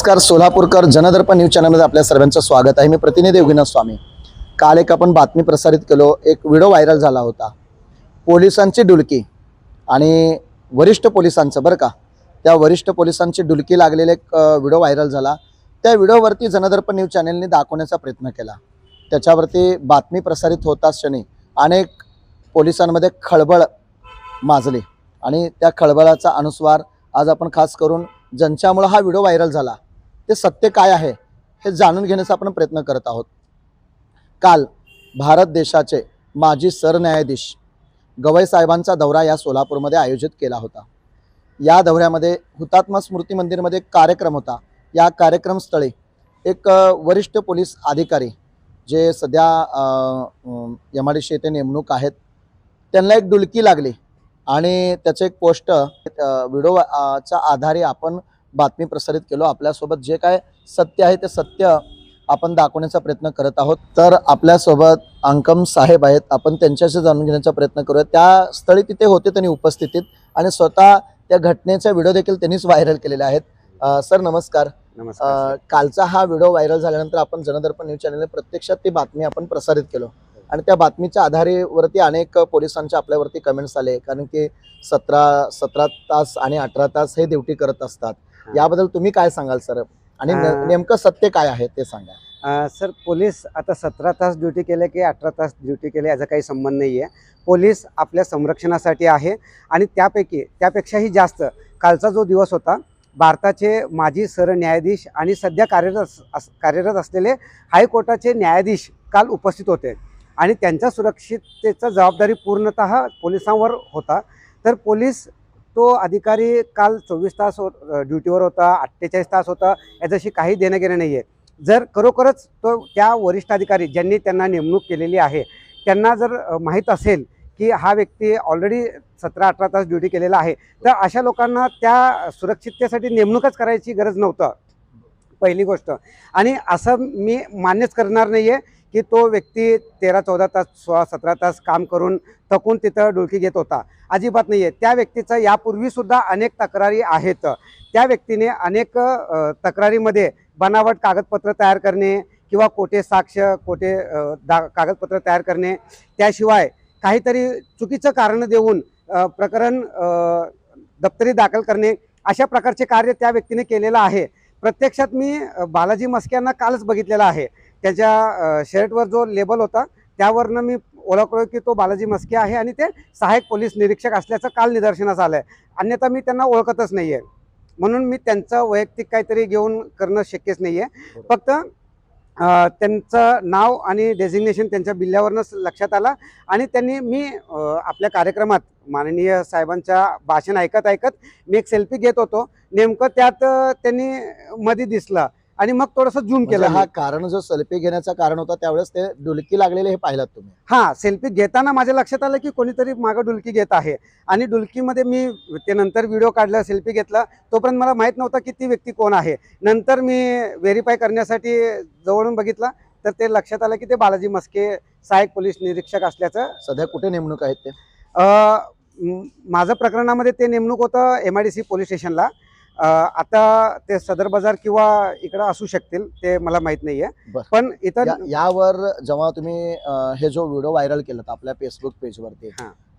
नमस्कार सोलापूरकर जनदर्पण न्यूज चॅनलमध्ये आपल्या सर्वांचं स्वागत आहे। मी प्रतिनिधी योगीनाथ स्वामी। काल एक आपण बातमी प्रसारित केलो, एक व्हिडिओ व्हायरल झाला होता। पोलिसांची डुलकी आणि वरिष्ठ पोलिसांचं बरं का, त्या वरिष्ठ पोलिसांची डुलकी लागलेले एक व्हिडिओ व्हायरल झाला। त्या व्हिडिओवरती जनदर्पण न्यूज चॅनलने दाखवण्याचा प्रयत्न केला। त्याच्यावरती बातमी प्रसारित होताच क्षणी अनेक पोलिसांमध्ये खळबळ माजली आणि त्या खळबळाचा अनुस्वार आज आपण खास करून ज्यांच्यामुळे हा व्हिडिओ व्हायरल झाला ते सत्य काय आहे हे जाणून घेण्याचा आपण प्रयत्न करत आहोत। काल भारत देशाचे माजी सरन्यायाधीश गवई साहेबांचा दौरा या सोलापूरमध्ये आयोजित केला होता। या दौऱ्यामध्ये हुतात्मा स्मृती मंदिरमध्ये एक कार्यक्रम होता। या कार्यक्रमस्थळी एक वरिष्ठ पोलीस अधिकारी जे सध्या MIDC येथे नेमणूक आहेत, त्यांना एक डुलकी लागली आणि त्याचे एक पोस्ट व्हिडिओच्या आधारे आपण बातमी प्रसारित केलो। आपल्यासोबत जे काय सत्य आहे ते सत्य आपण दाखवण्याचा प्रयत्न करत आहोत। तर आपल्यासोबत अंकम साहेब आहेत, आपण त्यांच्याशी जाणून घेण्याचा प्रयत्न करूया। त्या स्थळी तिथे होते, त्यांनी उपस्थितीत आणि स्वतः त्या घटनेचा व्हिडिओ देखील त्यांनीच व्हायरल केलेले आहेत। सर नमस्कार। कालचा हा व्हिडिओ व्हायरल झाल्यानंतर आपण जनदर्पण न्यूज चॅनलने प्रत्यक्षात ती बातमी आपण प्रसारित केलो आणि त्या बातमीच्या आधारेवरती अनेक पोलिसांचे आपल्यावरती कमेंट्स आले, कारण की 17 तास आणि 18 तास हे ड्युटी करत असतात। याबद्दल तुम्ही काय सांगाल सर, आणि नेमकं सत्य काय आहे ते सांगा। सर, पोलीस आता 17 तास ड्युटी केले की 18 तास ड्युटी केले याचा काही संबंध नाही आहे। पोलीस आपल्या संरक्षणासाठी आहे आणि त्यापेक्षाही जास्त कालचा जो दिवस होता, भारताचे माजी सरन्यायाधीश आणि सध्या कार्यरत असलेले हायकोर्टाचे न्यायाधीश काल उपस्थित होते आणि त्यांच्या सुरक्षिततेचा जबाबदारी पूर्णतः पोलिसांवर होता। तर पोलीस तो अधिकारी काल 24 तास ड्युटीवर होता, 48 तास होता, याच्याशी काही देणं घेणं नाही आहे। जर खरोखरच तो त्या वरिष्ठ अधिकारी ज्यांनी त्यांना नेमणूक केलेली आहे त्यांना जर माहीत असेल की हा व्यक्ती ऑलरेडी 17-18 तास ड्युटी केलेला आहे, तर अशा लोकांना त्या सुरक्षिततेसाठी नेमणूकच करायची गरज नव्हतं, पहिली गोष्ट। आणि असं मी मान्यच करणार नाही आहे की तो व्यक्ती 13-14 तास 16-17 तास काम करून थकून तिथं डुलकी घेत होता, अजिबात नाही आहे। त्या व्यक्तीचा यापूर्वीसुद्धा अनेक तक्रारी आहेत। त्या व्यक्तीने अनेक तक्रारीमध्ये बनावट कागदपत्र तयार करणे किंवा खोटे साक्ष, खोटे कागदपत्र तयार करणे, त्याशिवाय काहीतरी चुकीचं कारण देऊन प्रकरण दप्तरी दाखल करणे, अशा प्रकारचे कार्य त्या व्यक्तीने केलेलं आहे। प्रत्यक्षात मी बालाजी मस्के यांना कालच बघितलेला आहे। त्याच्या शर्टवर जो लेबल होता त्यावरनं मी ओळखलो की तो बालाजी मस्के आहे आणि ते सहाय्यक पोलीस निरीक्षक असल्याचं काल निदर्शनास आलं आहे। अन्यथा मी त्यांना ओळखतच नाही आहे, म्हणून मी त्यांचं वैयक्तिक काहीतरी घेऊन करणं शक्यच नाही आहे। फक्त त्यांचं नाव आणि डेझिग्नेशन त्यांच्या बिल्ल्यावरनंच लक्षात आलं आणि मी आपल्या कार्यक्रमात माननीय साहेबांच्या भाषण ऐकत मी एक सेल्फी घेत होतो, नेमकं त्यात त्यांनी मध्ये दिसला आणि मग थोडंसं झूम केलं। हा कारण जो सेल्फी घेण्याचा कारण होता त्यावेळेस ते डुलकी लागलेले हे पाहिलात तुम्ही? हां, सेल्फी घेताना माझ्या लक्षात आलं की कोणीतरी मागं डुलकी घेत आहे आणि डुलकीमध्ये मी ते नंतर व्हिडिओ काढला, सेल्फी घेतला, तोपर्यंत मला माहीत नव्हतं की ती व्यक्ती कोण आहे। नंतर मी व्हेरीफाय करण्यासाठी जवळून बघितलं तर ते लक्षात आलं की ते बालाजी मस्के सहाय्यक पोलीस निरीक्षक असल्याचं। सध्या कुठे नेमणूक आहेत ते? माझं प्रकरणामध्ये ते नेमणूक होतं MIDC पोलीस स्टेशनला। आता ते सदर बाजार किंवा इकडं असू शकतील, ते मला माहित नाहीये। पण इथं यावर जेव्हा तुम्ही हे जो व्हिडिओ व्हायरल केला आपल्या फेसबुक पेजवरती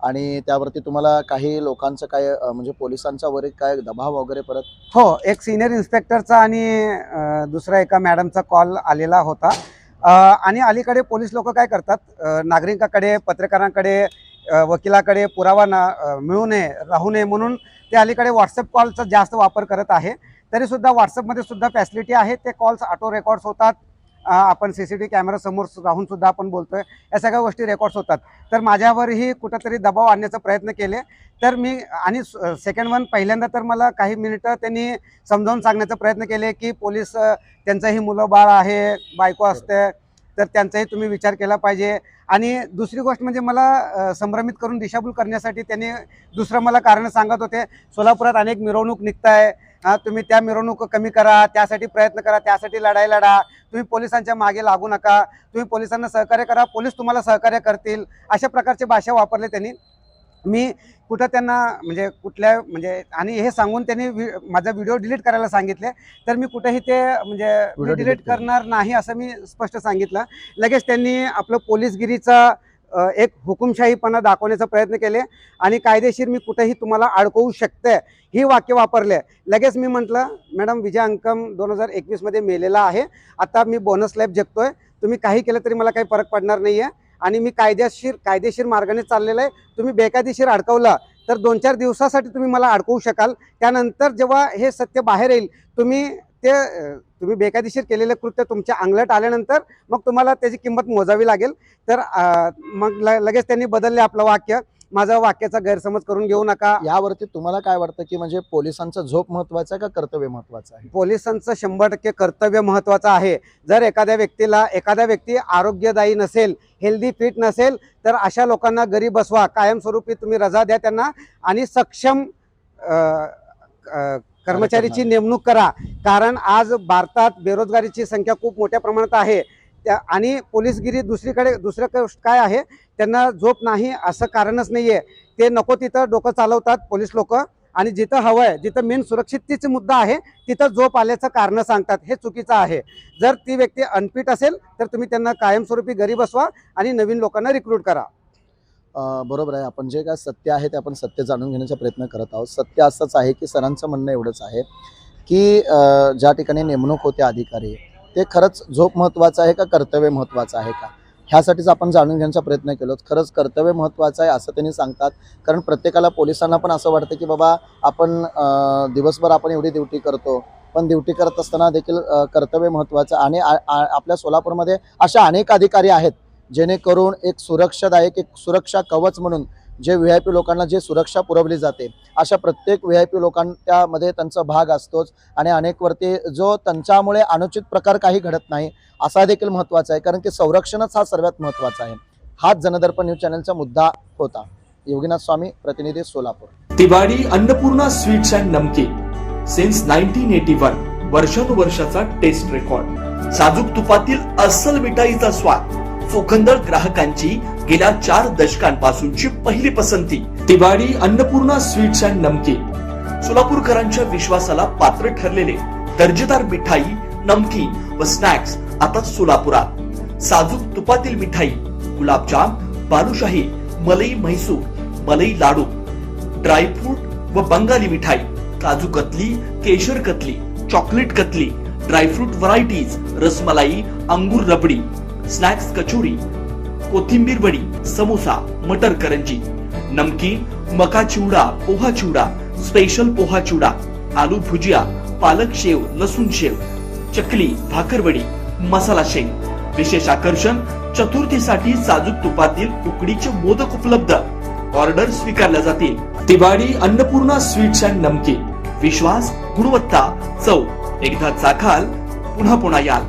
आणि त्यावरती तुम्हाला काही लोकांचं काय म्हणजे पोलिसांचा वगैरे काय दबाव वगैरे परत? हो, एक सिनियर इन्स्पेक्टरचा आणि दुसरा एका मॅडमचा कॉल आलेला होता। आणि अलीकडे पोलीस लोक काय करतात, नागरिकांकडे, पत्रकारांकडे, वकिलाकडे पुरावा मिळू नये, राहू नये म्हणून ते अलीकडे व्हॉट्सअप कॉलचा जास्त वापर करत आहे। तरीसुद्धा व्हॉट्सअपमध्ये सुद्धा फॅसिलिटी आहे, ते कॉल्स ऑटो रेकॉर्ड्स होतात। आपण CCTV कॅमेरा समोर राहून सुद्धा आपण बोलतोय, या सगळ्या गोष्टी रेकॉर्ड्स होतात। तर माझ्यावरही कुठंतरी दबाव आणण्याचा प्रयत्न केले, तर मी आणि सेकंड वन पहिल्यांदा तर मला काही मिनिटं त्यांनी समजावून सांगण्याचा प्रयत्न केले की पोलीस त्यांचंही मुलं बाळ आहे, बायको असते, तर त्यांचाही तुम्ही विचार केला पाहिजे। आणि दुसरी गोष्ट म्हणजे मला संभ्रमित करून दिशाभूल करण्यासाठी त्यांनी दुसरं मला कारण सांगत होते, सोलापुरात अनेक मिरवणूक निघताय, तुम्ही त्या मिरवणूक कमी करा, त्यासाठी प्रयत्न करा, त्यासाठी लढाई लढा, तुम्ही पोलिसांच्या मागे लागू नका, तुम्ही पोलिसांना सहकार्य करा, पोलीस तुम्हाला सहकार्य करतील, अशा प्रकारची भाषा वापरली त्यांनी। मी कुठं त्यांना म्हणजे कुठल्या म्हणजे आणि हे सांगून त्यांनी माझा व्हिडिओ डिलीट करायला सांगितले, तर मी कुठेही ते म्हणजे Video डिलीट delete केला. करणार नाही असं मी स्पष्ट सांगितलं. लगेच त्यांनी आपलं पोलीसगिरीचा एक हुकुमशाहीपणा दाखवण्याचा प्रयत्न केले आणि कायदेशीर मी कुठेही तुम्हाला अडकवू शकते ही वाक्य वापरले. लगेच मी म्हटलं, मॅडम विजय अंकम 2021 मध्ये मेलेला आहे, आता मी बोनस लाईफ जगतोय, तुम्ही काही केलं तरी मला काही फरक पडणार नाही आहे आणि मी कायदेशीर मार्गाने चाललेलं आहे. तुम्ही बेकायदेशीर अडकवलं तर 2-4 दिवसासाठी तुम्ही मला अडकवू शकाल, त्यानंतर जेव्हा हे सत्य बाहेर येईल तुम्ही बेकायदेशीर केलेलं कृत्य तुमच्या अंगलट आल्यानंतर मग तुम्हाला त्याची किंमत मोजावी लागेल. तर मग लगेच त्यांनी बदलले आपलं वाक्य. माझा वाक्याचा गैरसमज करून घेऊ नका. यावरती तुम्हाला काय वाटतं की म्हणजे पोलिसांचा झोप महत्वाचा आहे का कर्तव्य महत्वाचं आहे? पोलिसांचं 100% कर्तव्य महत्त्वाचं आहे. जर एखाद्या व्यक्ती आरोग्यदायी नसेल, हेल्दी फिट नसेल, तर अशा लोकांना घरी बसवा, कायमस्वरूपी तुम्ही रजा द्या त्यांना आणि सक्षम कर्मचारीची नेमणूक करा. कारण आज भारतात बेरोजगारीची संख्या खूप मोठ्या प्रमाणात आहे. आणि पोलीसगिरी दुसरं गोष्ट काय आहे, त्यांना झोप नाही असं कारणच नाही आहे. ते नको तिथं डोकं चालवतात पोलीस लोक आणि जिथं हवं आहे, जिथं मेन सुरक्षिततेचा मुद्दा आहे तिथं झोप आल्याचं कारण सांगतात. हे चुकीचं आहे. जर ती व्यक्ती अनफिट असेल तर तुम्ही त्यांना कायमस्वरूपी घरी बसवा आणि नवीन लोकांना रिक्रूट करा. बरोबर आहे. आपण जे काय सत्य आहे ते आपण सत्य जाणून घेण्याचा प्रयत्न करत आहोत. सत्य असंच आहे की सरांचं म्हणणं एवढंच आहे की ज्या ठिकाणी नेमणूक होते अधिकारी, ते खरंच झोप महत्त्वाचं आहे का कर्तव्य महत्त्वाचं आहे का, ह्यासाठीच आपण जाणून घेण्याचा प्रयत्न केलो. खरंच कर्तव्य महत्त्वाचं आहे असं त्यांनी सांगतात. कारण प्रत्येकाला, पोलिसांना पण असं वाटतं की बाबा आपण दिवसभर आपण एवढी ड्युटी करतो, पण ड्युटी करत असताना देखील कर्तव्य महत्त्वाचं. आणि आपल्या सोलापूरमध्ये अशा अनेक अधिकारी आहेत जेणेकरून एक सुरक्षा कवच म्हणून जे VIP लोकांना जे सुरक्षा पुरवली जाते, अशा प्रत्येक VIP लोकांमध्ये त्यांचा भाग असतोच. आणि अनेकवरती जो त्यांच्यामुळे अनुचित प्रकार काही घडत नाही असा देखील महत्त्वाचा आहे. कारण की संरक्षणच हा सर्वात महत्त्वाचा आहे. हाच जनदर्पण न्यूज चॅनलचा मुद्दा होता. योगीनाथ स्वामी, प्रतिनिधी सोलापूर. तिवारी अन्नपूर्णा स्वीट्स अँड नमकीन सिन्स 1981, वर्षानुवर्षाचा टेस्ट रेकॉर्ड. साजूक तुपातील अस्सल मिठाईचा स्वाद, चोखंदळ ग्राहकांची गेल्या 4 दशकांपासूनची पहिली पसंती. तिवारी अन्नपूर्णा स्वीट्स अँड नमकीन, सोलापूरकरांच्या विश्वासाला पात्र ठरलेले दर्जेदार मिठाई, नमकीन व स्नॅक्स आता सोलापुरात. साजूक तुपातील मिठाई, गुलाबजाम, बालुशाही, मलई म्हैसूर, मलई लाडू, ड्रायफ्रूट व बंगाली मिठाई, काजू कतली, केशर katli, chocolate katli, dry fruit varieties, rasmalai, अंगूर रबडी, स्नॅक्स कचोरी, कोथिंबीर वडी, समोसा, मटर करंजी, नमकीन, मका चिवडा, पोहा चिवडा, स्पेशल पोहा चिवडा, आलू भुजिया, पालक शेव, लसूण शेव, चकली, भाकरवडी, मसाला शेंग. विशेष आकर्षण, चतुर्थीसाठी साजूक तुपातील उकडीचे मोदक उपलब्ध. ऑर्डर स्वीकारल्या जातील. तिवारी अन्नपूर्णा स्वीट्स अँड नमकीन, विश्वास, गुणवत्ता, चव. एकदा चाखाल पुन्हा याल.